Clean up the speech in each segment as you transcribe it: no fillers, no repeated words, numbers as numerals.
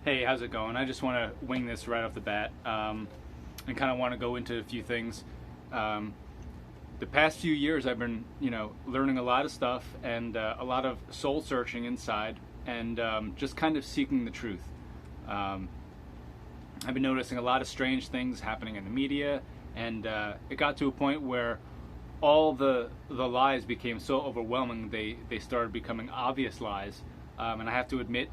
Hey, how's it going? I just want to wing this right off the bat, and kind of want to go into a few things. Um, the past few years, I've been, learning a lot of stuff and a lot of soul searching inside, and just kind of seeking the truth. Um, I've been noticing a lot of strange things happening in the media, and it got to a point where all the lies became so overwhelming they started becoming obvious lies. And I have to admit,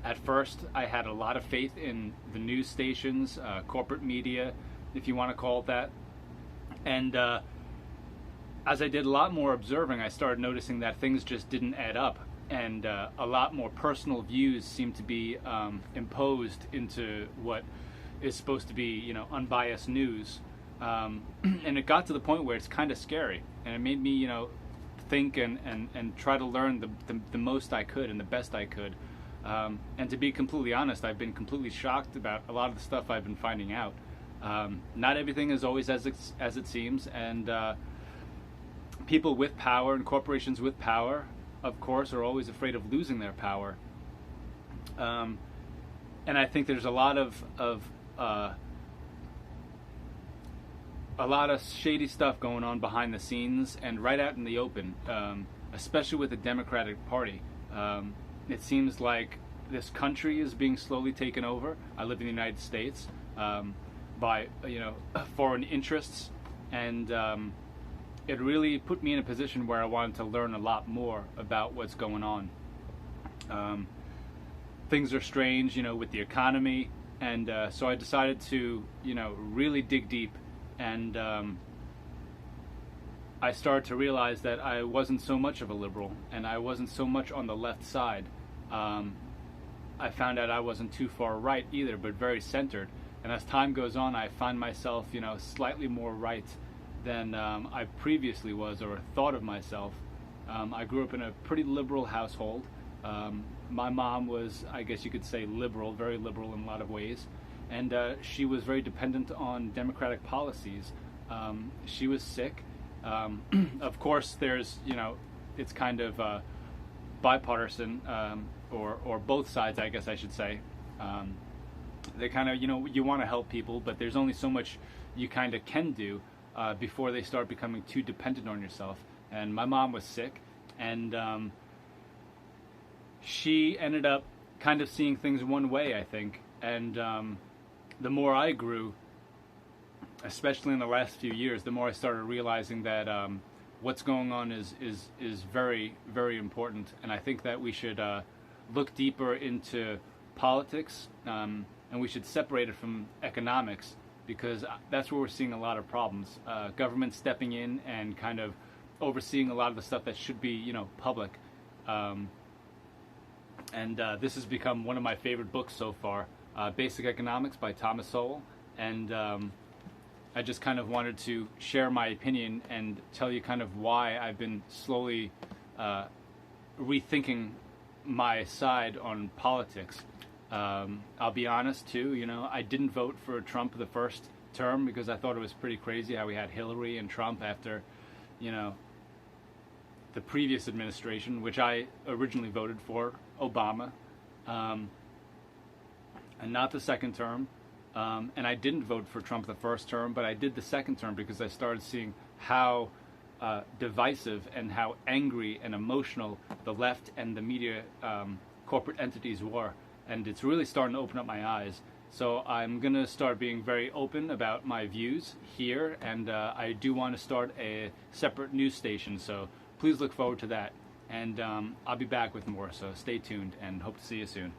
at first I had a lot of faith in the news stations, corporate media, if you want to call it that. And as I did a lot more observing, I started noticing that things just didn't add up. And a lot more personal views seemed to be imposed into what is supposed to be, unbiased news. And it got to the point where it's kind of scary. And it made me, think and try to learn the most I could and the best I could. And to be completely honest, I've been completely shocked about a lot of the stuff I've been finding out. Not everything is always as it seems, and people with power and corporations with power, of course, are always afraid of losing their power. And I think there's a lot of shady stuff going on behind the scenes and right out in the open, especially with the Democratic Party. It seems like this country is being slowly taken over. I live in the United States, by foreign interests, and it really put me in a position where I wanted to learn a lot more about what's going on. Things are strange, with the economy, and so I decided to really dig deep. And I started to realize that I wasn't so much of a liberal, and I wasn't so much on the left side. I found out I wasn't too far right either, but very centered. And as time goes on, I find myself, slightly more right than I previously was or thought of myself. I grew up in a pretty liberal household. My mom was, I guess you could say, liberal, very liberal in a lot of ways. And she was very dependent on Democratic policies. She was sick. Of course, there's, it's kind of bipartisan, or both sides, I guess I should say. They kind of, you want to help people, but there's only so much you kind of can do before they start becoming too dependent on yourself. And my mom was sick, and she ended up kind of seeing things one way, I think. And the more I grew, especially in the last few years, the more I started realizing that what's going on is very, very important. And I think that we should look deeper into politics, and we should separate it from economics, because that's where we're seeing a lot of problems. Government stepping in and kind of overseeing a lot of the stuff that should be, public. And this has become one of my favorite books so far. Basic Economics by Thomas Sowell, and I just kind of wanted to share my opinion and tell you kind of why I've been slowly rethinking my side on politics. I'll be honest too, I didn't vote for Trump the first term because I thought it was pretty crazy how we had Hillary and Trump after, the previous administration, which I originally voted for, Obama. And not the second term. And I didn't vote for Trump the first term, but I did the second term because I started seeing how divisive and how angry and emotional the left and the media corporate entities were. And it's really starting to open up my eyes. So I'm going to start being very open about my views here, and I do want to start a separate news station, so please look forward to that. And I'll be back with more, so stay tuned and hope to see you soon.